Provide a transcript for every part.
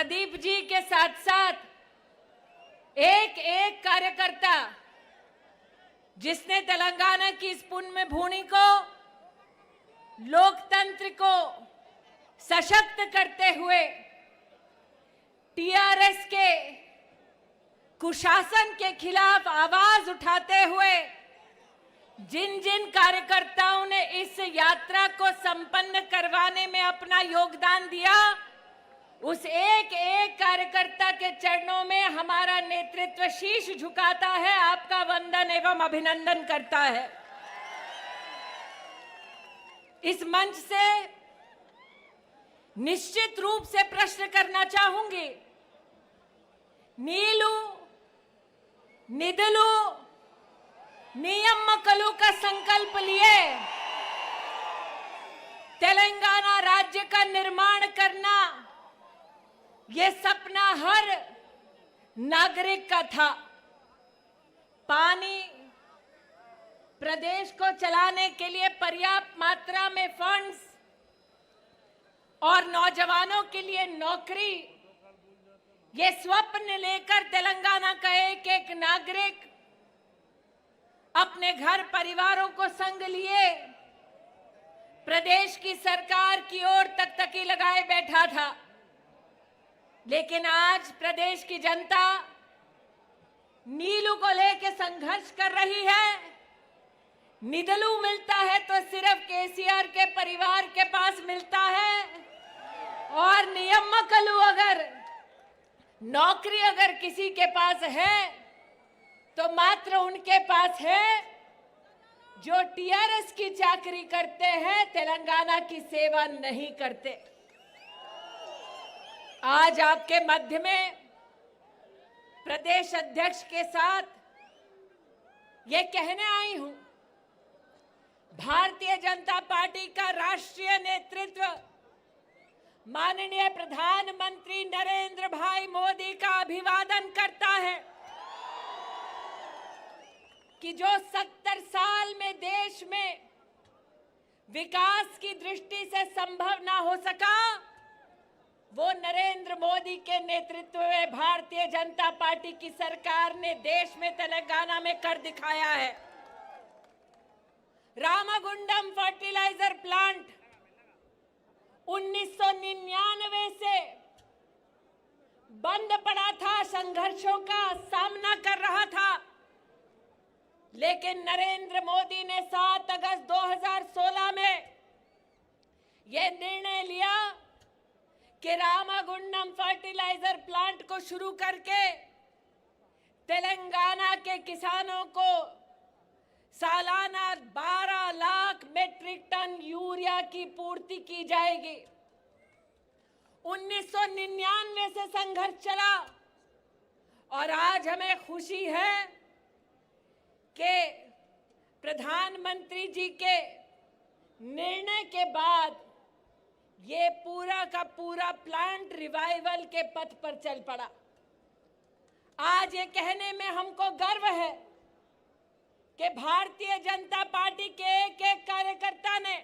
प्रदीप जी के साथ साथ एक एक कार्यकर्ता जिसने तेलंगाना की इस पुण्य भूमि को, लोकतंत्र को सशक्त करते हुए टीआरएस के कुशासन के खिलाफ आवाज उठाते हुए जिन जिन कार्यकर्ताओं ने इस यात्रा को संपन्न करवाने में अपना योगदान दिया, उस एक एक कार्यकर्ता के चरणों में हमारा नेतृत्व शीश झुकाता है, आपका वंदन एवं अभिनंदन करता है। इस मंच से निश्चित रूप से प्रश्न करना चाहूंगी। नीलू निधलू नियमकलू का संकल्प लिए तेलंगाना राज्य का निर्माण करना, ये सपना हर नागरिक का था। पानी, प्रदेश को चलाने के लिए पर्याप्त मात्रा में फंड्स और नौजवानों के लिए नौकरी, ये स्वप्न लेकर तेलंगाना का एक एक नागरिक अपने घर परिवारों को संग लिए प्रदेश की सरकार की ओर तकतकी लगाए बैठा था। लेकिन आज प्रदेश की जनता नीलू को लेकर संघर्ष कर रही है। निधलू मिलता है तो सिर्फ केसीआर के परिवार के पास मिलता है, और नियमकलू अगर नौकरी अगर किसी के पास है तो मात्र उनके पास है जो टीआरएस की चाकरी करते हैं, तेलंगाना की सेवा नहीं करते। आज आपके मध्य में प्रदेश अध्यक्ष के साथ ये कहने आई हूं, भारतीय जनता पार्टी का राष्ट्रीय नेतृत्व माननीय प्रधानमंत्री नरेंद्र भाई मोदी का अभिवादन करता है कि जो 70 साल में देश में विकास की दृष्टि से संभव ना हो सका, वो नरेंद्र मोदी के नेतृत्व में भारतीय जनता पार्टी की सरकार ने देश में तेलंगाना में कर दिखाया है। रामागुंडम फर्टिलाइजर प्लांट 1999 से बंद पड़ा था, संघर्षों का सामना कर रहा था, लेकिन नरेंद्र मोदी ने 7 अगस्त 2016 में यह निर्णय लिया कि रामागुंडम फर्टिलाइजर प्लांट को शुरू करके तेलंगाना के किसानों को सालाना 12 लाख मेट्रिक टन यूरिया की पूर्ति की जाएगी। 1999 से संघर्ष चला और आज हमें खुशी है कि प्रधानमंत्री जी के निर्णय के बाद ये पूरा का पूरा प्लांट रिवाइवल के पथ पर चल पड़ा। आज ये कहने में हमको गर्व है कि भारतीय जनता पार्टी के एक एक कार्यकर्ता ने,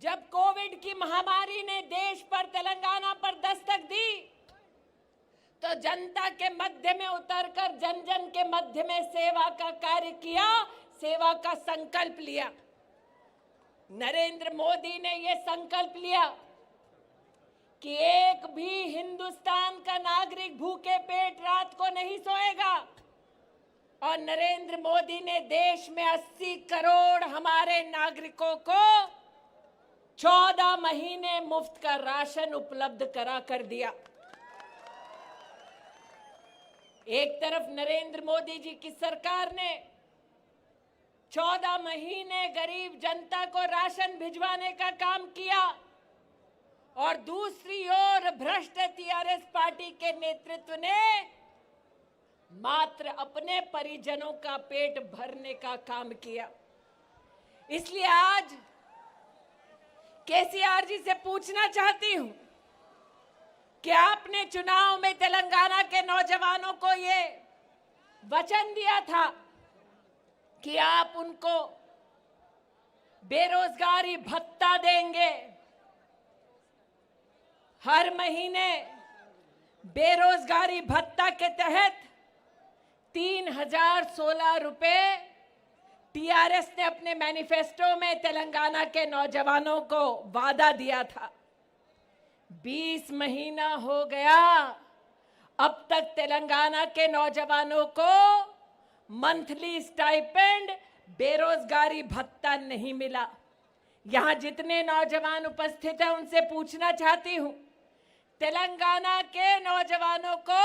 जब कोविड की महामारी ने देश पर, तेलंगाना पर दस्तक दी, तो जनता के मध्य में उतरकर जन जन के मध्य में सेवा का कार्य किया, सेवा का संकल्प लिया। नरेंद्र मोदी ने यह संकल्प लिया कि एक भी हिंदुस्तान का नागरिक भूखे पेट रात को नहीं सोएगा, और नरेंद्र मोदी ने देश में 80 करोड़ हमारे नागरिकों को 14 महीने मुफ्त का राशन उपलब्ध करा कर दिया। एक तरफ नरेंद्र मोदी जी की सरकार ने 14 महीने गरीब जनता को राशन भिजवाने का काम किया, और दूसरी ओर भ्रष्ट टीआरएस पार्टी के नेतृत्व ने मात्र अपने परिजनों का पेट भरने का काम किया। इसलिए आज केसीआर जी से पूछना चाहती हूं कि आपने चुनाव में तेलंगाना के नौजवानों को ये वचन दिया था कि आप उनको बेरोजगारी भत्ता देंगे, हर महीने बेरोजगारी भत्ता के तहत 3016 रुपए टीआरएस ने अपने मैनिफेस्टो में तेलंगाना के नौजवानों को वादा दिया था। 20 महीना हो गया, अब तक तेलंगाना के नौजवानों को मंथली स्टाइपेंड बेरोजगारी भत्ता नहीं मिला। यहां जितने नौजवान उपस्थित हैं उनसे पूछना चाहती हूं, तेलंगाना के नौजवानों को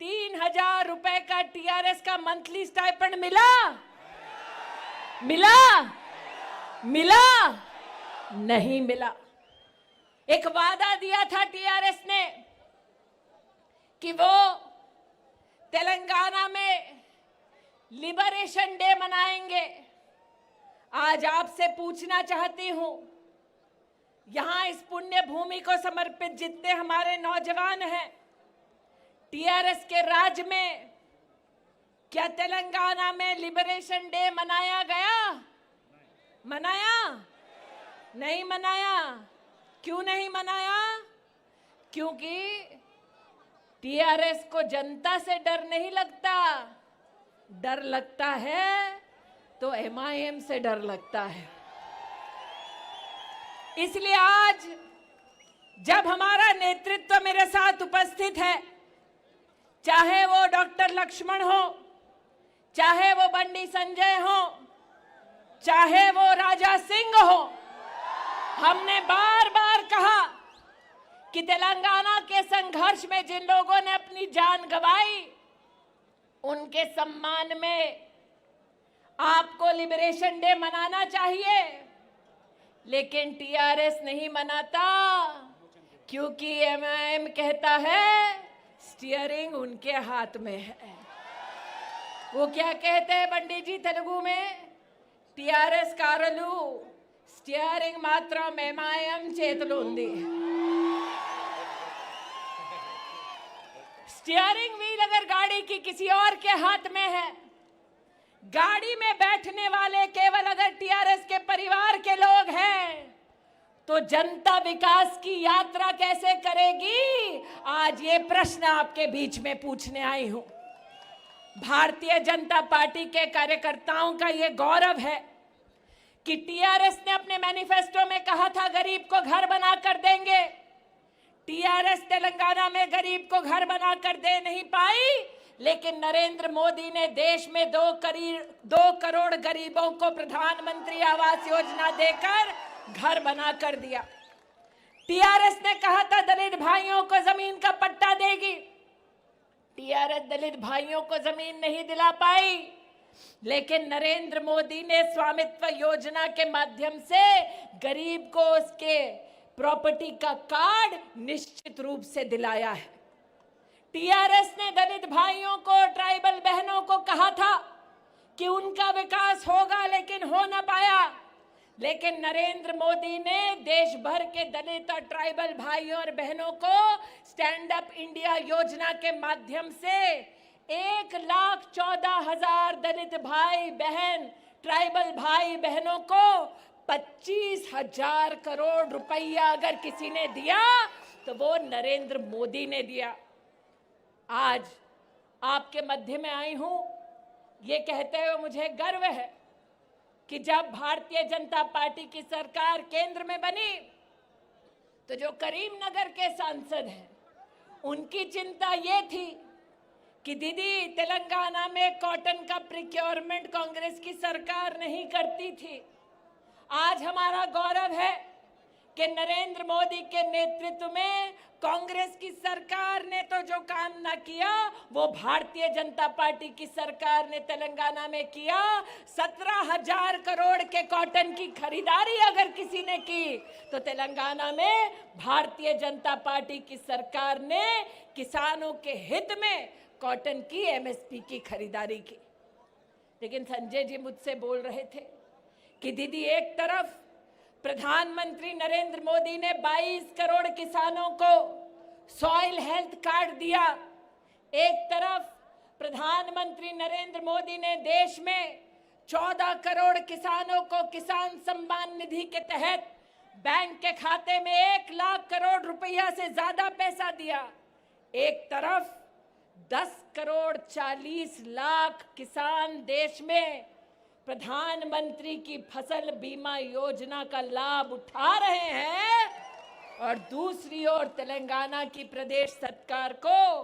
3000 रुपए का टीआरएस का मंथली स्टाइपेंड मिला? मिला? मिला? नहीं मिला। एक वादा दिया था टीआरएस ने कि वो तेलंगाना में लिबरेशन डे मनाएंगे। आज आपसे पूछना चाहती हूं, यहां इस पुण्य भूमि को समर्पित जितने हमारे नौजवान हैं, टीआरएस के राज में क्या तेलंगाना में लिबरेशन डे मनाया गया? मनाया? नहीं मनाया। क्यों नहीं मनाया? क्योंकि टीआरएस को जनता से डर नहीं लगता, डर लगता है तो एमआईएम से डर लगता है। इसलिए आज जब हमारा नेतृत्व मेरे साथ उपस्थित है, चाहे वो डॉक्टर लक्ष्मण हो, चाहे वो बंडी संजय हो, चाहे वो राजा सिंह हो, हमने बार बार कहा कि तेलंगाना के संघर्ष में जिन लोगों ने अपनी जान गंवाई, उनके सम्मान में आपको लिबरेशन डे मनाना चाहिए। लेकिन टीआरएस नहीं मनाता, क्योंकि एमआईएम कहता है स्टीयरिंग उनके हाथ में है। वो क्या कहते हैं पंडित जी तेलुगु में? टीआरएस कारलू स्टीयरिंग मात्रम एमआईएम చేతిలో ఉంది। स्टीयरिंग व्हील अगर गाड़ी की किसी और के हाथ में है, गाड़ी में बैठने वाले केवल अगर टीआरएस के परिवार के लोग हैं, तो जनता विकास की यात्रा कैसे करेगी? आज ये प्रश्न आपके बीच में पूछने आई हूं। भारतीय जनता पार्टी के कार्यकर्ताओं का ये गौरव है कि टीआरएस ने अपने मैनिफेस्टो में कहा था गरीब को घर बना कर देंगे। टीआरएस तेलंगाना में गरीब को घर बना कर दे नहीं पाई, लेकिन नरेंद्र मोदी ने देश में 2 करोड़ गरीबों को प्रधानमंत्री आवास योजना देकर घर बना कर दिया। टीआरएस ने कहा था दलित भाइयों को जमीन का पट्टा देगी। टीआरएस दलित भाइयों को जमीन नहीं दिला पाई, लेकिन नरेंद्र मोदी ने स्वामित्व योजना के माध्यम से गरीब को उसके प्रॉपर्टी का कार्ड निश्चित रूप से दिलाया है। टीआरएस ने दलित भाइयों को, ट्राइबल बहनों को कहा था कि उनका विकास होगा, लेकिन हो न पाया। लेकिन नरेंद्र मोदी ने देश भर के दलित और ट्राइबल भाइयों और बहनों को स्टैंड अप इंडिया योजना के माध्यम से 1,14,000 दलित भाई बहन, ट्राइबल भाई बहनों को 25,000 करोड़ रुपया अगर किसी ने दिया तो वो नरेंद्र मोदी ने दिया। आज आपके मध्य में आई हूं, ये कहते हुए मुझे गर्व है कि जब भारतीय जनता पार्टी की सरकार केंद्र में बनी, तो जो करीमनगर के सांसद हैं, उनकी चिंता ये थी कि दीदी तेलंगाना में कॉटन का प्रिक्योरमेंट कांग्रेस की सरकार नहीं करती थी। आज हमारा गौरव है कि नरेंद्र मोदी के नेतृत्व में कांग्रेस की सरकार ने तो जो काम ना किया, वो भारतीय जनता पार्टी की सरकार ने तेलंगाना में किया। 17,000 करोड़ के कॉटन की खरीदारी अगर किसी ने की, तो तेलंगाना में भारतीय जनता पार्टी की सरकार ने किसानों के हित में कॉटन की एमएसपी की खरीदारी की। लेकिन संजय जी मुझसे बोल रहे थे कि दीदी एक तरफ प्रधानमंत्री नरेंद्र मोदी ने 22 करोड़ किसानों को सॉइल हेल्थ कार्ड दिया, एक तरफ प्रधानमंत्री नरेंद्र मोदी ने देश में 14 करोड़ किसानों को किसान सम्मान निधि के तहत बैंक के खाते में 1 लाख करोड़ रुपया से ज्यादा पैसा दिया। एक तरफ 10 करोड़ 40 लाख किसान देश में प्रधानमंत्री की फसल बीमा योजना का लाभ उठा रहे हैं और दूसरी ओर तेलंगाना की प्रदेश सरकार को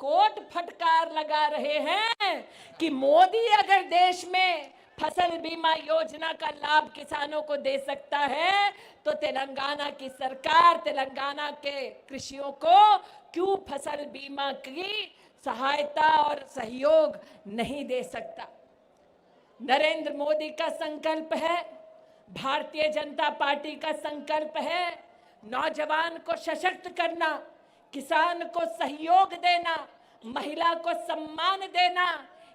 कोट फटकार लगा रहे हैं कि मोदी अगर देश में फसल बीमा योजना का लाभ किसानों को दे सकता है तो तेलंगाना की सरकार तेलंगाना के कृषियों को क्यों फसल बीमा की सहायता और सहयोग नहीं दे सकता। नरेंद्र मोदी का संकल्प है, भारतीय जनता पार्टी का संकल्प है नौजवान को सशक्त करना, किसान को सहयोग देना, महिला को सम्मान देना।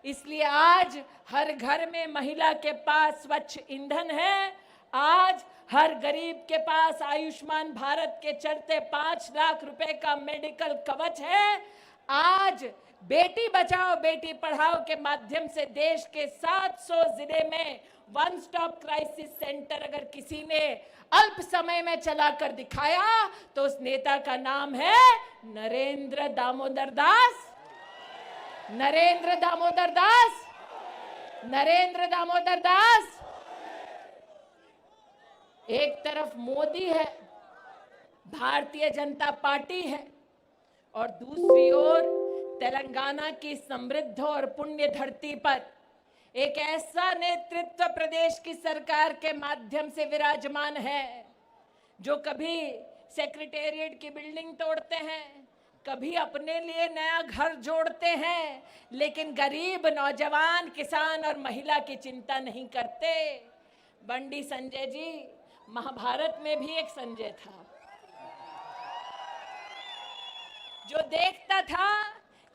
इसलिए आज हर घर में महिला के पास स्वच्छ ईंधन है, आज हर गरीब के पास आयुष्मान भारत के चलते 5 लाख रुपए का मेडिकल कवच है। आज बेटी बचाओ बेटी पढ़ाओ के माध्यम से देश के 700 जिले में वन स्टॉप क्राइसिस सेंटर अगर किसी ने अल्प समय में चलाकर दिखाया तो उस नेता का नाम है नरेंद्र दामोदर दास। नरेंद्र दामोदर दास, नरेंद्र दामोदर दास। एक तरफ मोदी है, भारतीय जनता पार्टी है और दूसरी ओर तेलंगाना की समृद्ध और पुण्य धरती पर एक ऐसा नेतृत्व प्रदेश की सरकार के माध्यम से विराजमान है जो कभी सेक्रेटेरिएट की बिल्डिंग तोड़ते हैं, कभी अपने लिए नया घर जोड़ते हैं, लेकिन गरीब नौजवान किसान और महिला की चिंता नहीं करते। बंडी संजय जी, महाभारत में भी एक संजय था जो देखता था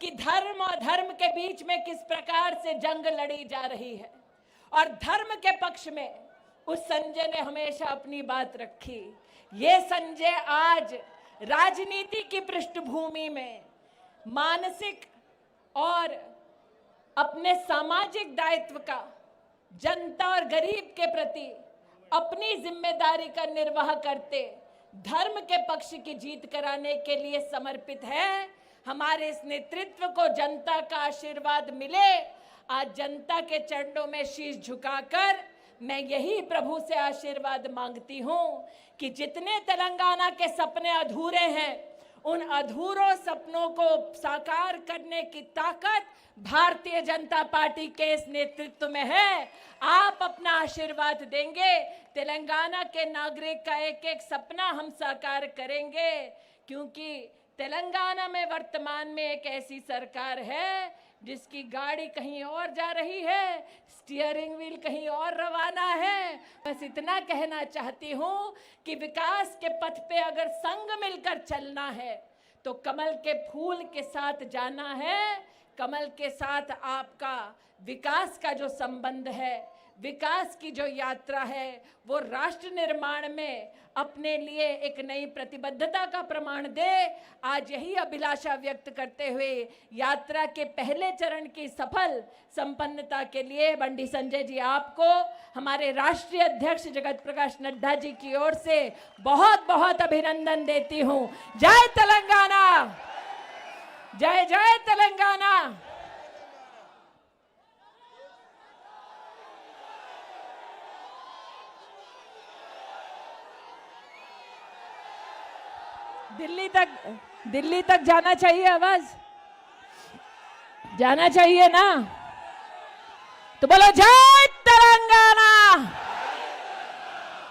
कि धर्म और धर्म के बीच में किस प्रकार से जंग लड़ी जा रही है और धर्म के पक्ष में उस संजय ने हमेशा अपनी बात रखी। ये संजय आज राजनीति की पृष्ठभूमि में मानसिक और अपने सामाजिक दायित्व का जनता और गरीब के प्रति अपनी जिम्मेदारी का निर्वाह करते धर्म के पक्ष की जीत कराने के लिए समर्पित है। हमारे इस नेतृत्व को जनता का आशीर्वाद मिले। आज जनता के चरणों में शीश झुकाकर मैं यही प्रभु से आशीर्वाद मांगती हूं कि जितने तेलंगाना के सपने अधूरे हैं उन अधूरों सपनों को साकार करने की ताकत भारतीय जनता पार्टी के इस नेतृत्व में है। आप अपना आशीर्वाद देंगे, तेलंगाना के नागरिक का एक एक सपना हम साकार करेंगे, क्योंकि तेलंगाना में वर्तमान में एक ऐसी सरकार है जिसकी गाड़ी कहीं और जा रही है, स्टीयरिंग व्हील कहीं और रवाना है। बस इतना कहना चाहती हूँ कि विकास के पथ पे अगर संग मिलकर चलना है तो कमल के फूल के साथ जाना है। कमल के साथ आपका विकास का जो संबंध है, विकास की जो यात्रा है, वो राष्ट्र निर्माण में अपने लिए एक नई प्रतिबद्धता का प्रमाण दे। आज यही अभिलाषा व्यक्त करते हुए यात्रा के पहले चरण की सफल संपन्नता के लिए बंडी संजय जी आपको हमारे राष्ट्रीय अध्यक्ष जगत प्रकाश नड्डा जी की ओर से बहुत बहुत अभिनंदन देती हूँ। जय तेलंगाना, जय जय तेलंगाना। दिल्ली तक जाना चाहिए, आवाज जाना चाहिए ना? तो बोलो जय तेलंगाना,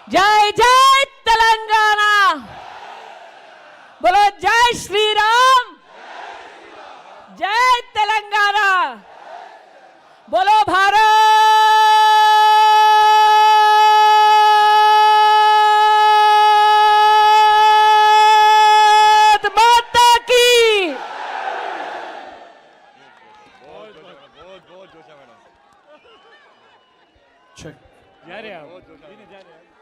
जय जय तेलंगाना, बोलो जय श्री राम, जय तेलंगाना, बोलो भारत जा रहे हैं आप?